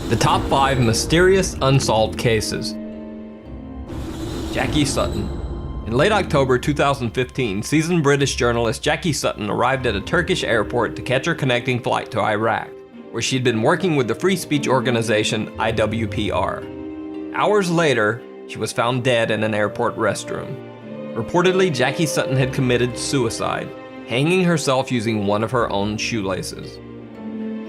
The top 5 mysterious unsolved cases. Jackie Sutton. In late October 2015, seasoned British journalist Jackie Sutton arrived at a Turkish airport to catch her connecting flight to Iraq, where she'd been working with the free speech organization IWPR. Hours later, she was found dead in an airport restroom. Reportedly, Jackie Sutton had committed suicide, hanging herself using one of her own shoelaces.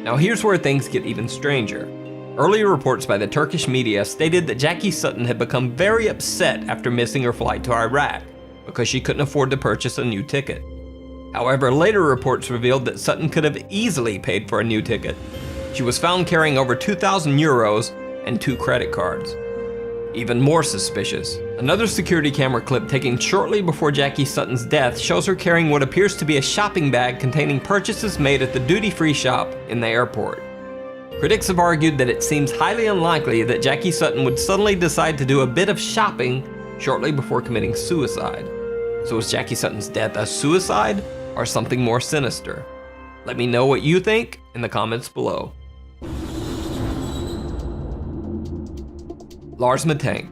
Now here's where things get even stranger. Earlier reports by the Turkish media stated that Jackie Sutton had become very upset after missing her flight to Iraq because she couldn't afford to purchase a new ticket. However, later reports revealed that Sutton could have easily paid for a new ticket. She was found carrying over 2,000 euros and 2 credit cards. Even more suspicious, another security camera clip taken shortly before Jackie Sutton's death shows her carrying what appears to be a shopping bag containing purchases made at the duty-free shop in the airport. Critics have argued that it seems highly unlikely that Jackie Sutton would suddenly decide to do a bit of shopping shortly before committing suicide. So was Jackie Sutton's death a suicide or something more sinister? Let me know what you think in the comments below. Lars Matank.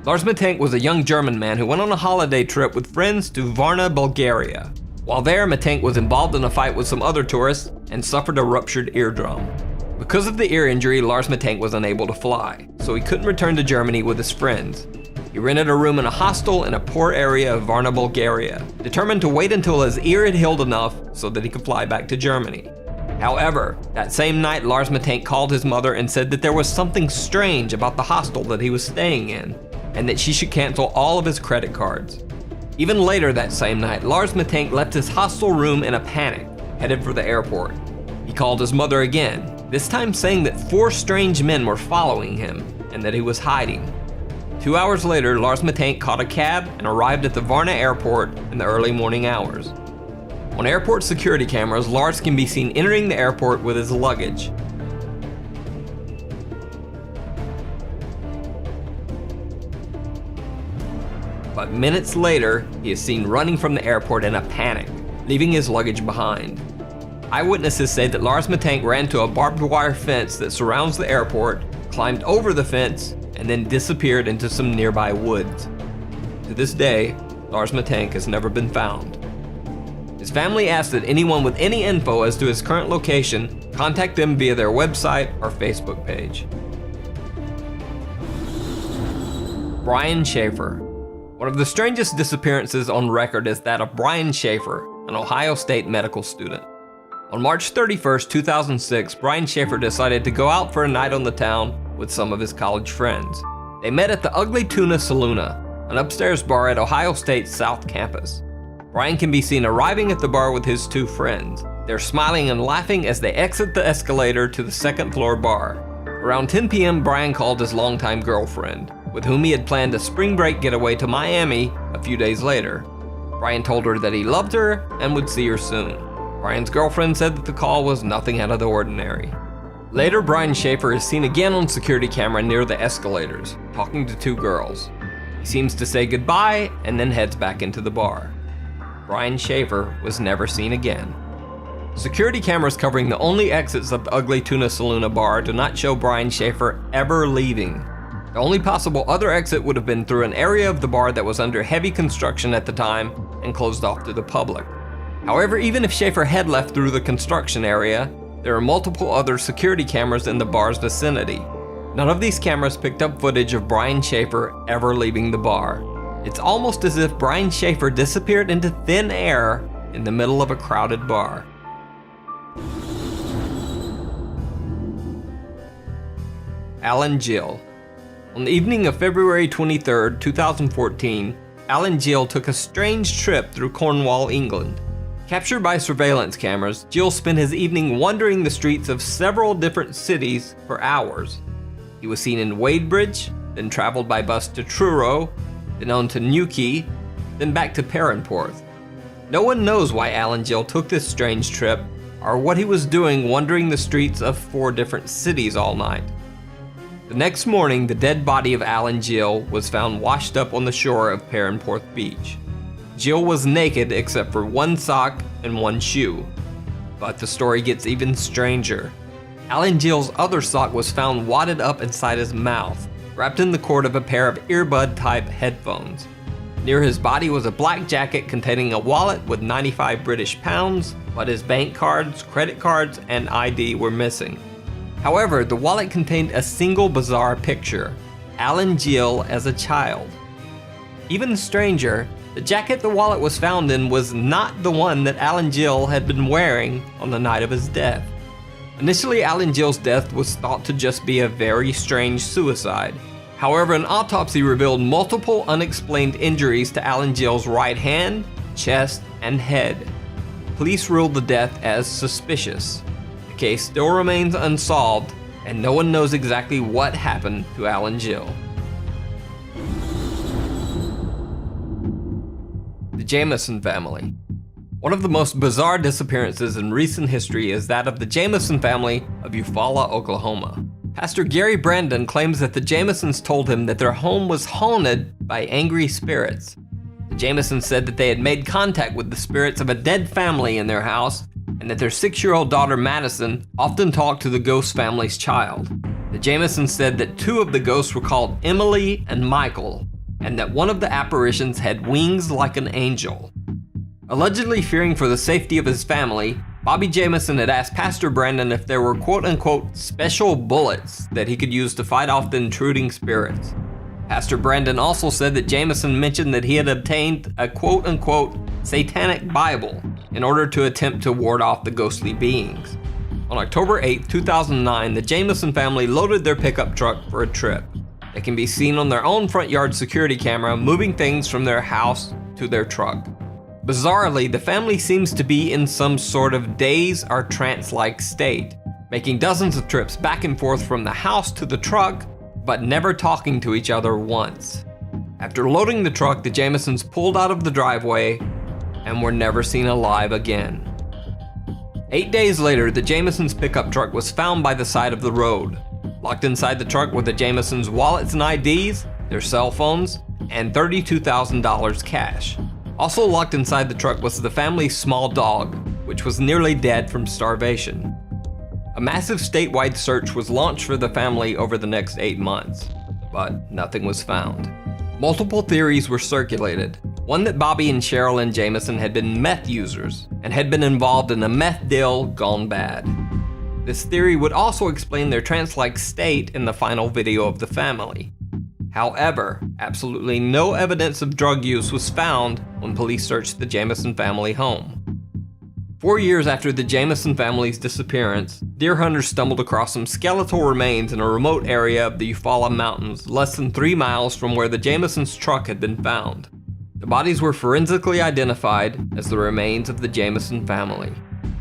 Lars Matank was a young German man who went on a holiday trip with friends to Varna, Bulgaria. While there, Matank was involved in a fight with some other tourists and suffered a ruptured eardrum. Because of the ear injury, Lars Matank was unable to fly, so he couldn't return to Germany with his friends. He rented a room in a hostel in a poor area of Varna, Bulgaria, determined to wait until his ear had healed enough so that he could fly back to Germany. However, that same night, Lars Matank called his mother and said that there was something strange about the hostel that he was staying in, and that she should cancel all of his credit cards. Even later that same night, Lars Matank left his hostel room in a panic, headed for the airport. He called his mother again, this time saying that 4 strange men were following him and that he was hiding. 2 hours later, Lars Matank caught a cab and arrived at the Varna airport in the early morning hours. On airport security cameras, Lars can be seen entering the airport with his luggage. But minutes later, he is seen running from the airport in a panic, leaving his luggage behind. Eyewitnesses say that Lars Matank ran to a barbed wire fence that surrounds the airport, climbed over the fence, and then disappeared into some nearby woods. To this day, Lars Matank has never been found. His family asked that anyone with any info as to his current location contact them via their website or Facebook page. Brian Schaefer. One of the strangest disappearances on record is that of Brian Schaefer, an Ohio State medical student. On March 31st, 2006, Brian Schaefer decided to go out for a night on the town with some of his college friends. They met at the Ugly Tuna Saloona, an upstairs bar at Ohio State's South Campus. Brian can be seen arriving at the bar with his 2 friends. They're smiling and laughing as they exit the escalator to the 2nd floor bar. Around 10 p.m., Brian called his longtime girlfriend, with whom he had planned a spring break getaway to Miami a few days later. Brian told her that he loved her and would see her soon. Brian's girlfriend said that the call was nothing out of the ordinary. Later, Brian Schaefer is seen again on security camera near the escalators, talking to 2 girls. He seems to say goodbye and then heads back into the bar. Brian Schaefer was never seen again. Security cameras covering the only exits of the Ugly Tuna Saloona bar do not show Brian Schaefer ever leaving. The only possible other exit would have been through an area of the bar that was under heavy construction at the time and closed off to the public. However, even if Schaefer had left through the construction area, there are multiple other security cameras in the bar's vicinity. None of these cameras picked up footage of Brian Schaefer ever leaving the bar. It's almost as if Brian Schaefer disappeared into thin air in the middle of a crowded bar. Alan Gill. On the evening of February 23, 2014, Alan Gill took a strange trip through Cornwall, England. Captured by surveillance cameras, Gill spent his evening wandering the streets of several different cities for hours. He was seen in Wadebridge, then traveled by bus to Truro, then on to Newquay, then back to Perranporth. No one knows why Alan Gill took this strange trip, or what he was doing wandering the streets of 4 different cities all night. The next morning, the dead body of Alan Gill was found washed up on the shore of Perranporth Beach. Gill was naked except for 1 sock and 1 shoe. But the story gets even stranger. Alan Gill's other sock was found wadded up inside his mouth, wrapped in the cord of a pair of earbud-type headphones. Near his body was a black jacket containing a wallet with 95 British pounds, but his bank cards, credit cards, and ID were missing. However, the wallet contained a single bizarre picture: Alan Gill as a child. Even stranger, the jacket the wallet was found in was not the one that Alan Gill had been wearing on the night of his death. Initially, Alan Gill's death was thought to just be a very strange suicide. However, an autopsy revealed multiple unexplained injuries to Alan Gill's right hand, chest, and head. Police ruled the death as suspicious. The case still remains unsolved, and no one knows exactly what happened to Alan Gill. The Jamison family. One of the most bizarre disappearances in recent history is that of the Jamison family of Eufaula, Oklahoma. Pastor Gary Brandon claims that the Jamisons told him that their home was haunted by angry spirits. The Jamisons said that they had made contact with the spirits of a dead family in their house, and that their 6-year-old daughter Madison often talked to the ghost family's child. The Jamisons said that 2 of the ghosts were called Emily and Michael, and that one of the apparitions had wings like an angel. Allegedly fearing for the safety of his family, Bobby Jamison had asked Pastor Brandon if there were quote-unquote special bullets that he could use to fight off the intruding spirits. Pastor Brandon also said that Jamison mentioned that he had obtained a quote-unquote satanic Bible in order to attempt to ward off the ghostly beings. On October 8, 2009, the Jamison family loaded their pickup truck for a trip. They can be seen on their own front yard security camera moving things from their house to their truck. Bizarrely, the family seems to be in some sort of daze or trance-like state, making dozens of trips back and forth from the house to the truck, but never talking to each other once. After loading the truck, the Jamisons pulled out of the driveway and were never seen alive again. 8 days later, the Jamisons' pickup truck was found by the side of the road. Locked inside the truck were the Jamisons' wallets and IDs, their cell phones, and $32,000 cash. Also locked inside the truck was the family's small dog, which was nearly dead from starvation. A massive statewide search was launched for the family over the next 8 months, but nothing was found. Multiple theories were circulated. One that Bobby and Sherilyn Jamison had been meth users and had been involved in a meth deal gone bad. This theory would also explain their trance-like state in the final video of the family. However, absolutely no evidence of drug use was found when police searched the Jamison family home. 4 years after the Jamison family's disappearance, deer hunters stumbled across some skeletal remains in a remote area of the Eufaula Mountains, less than 3 miles from where the Jamisons' truck had been found. The bodies were forensically identified as the remains of the Jamison family.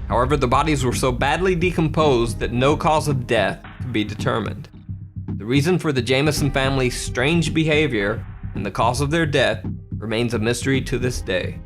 However, the bodies were so badly decomposed that no cause of death could be determined. The reason for the Jamison family's strange behavior and the cause of their death remains a mystery to this day.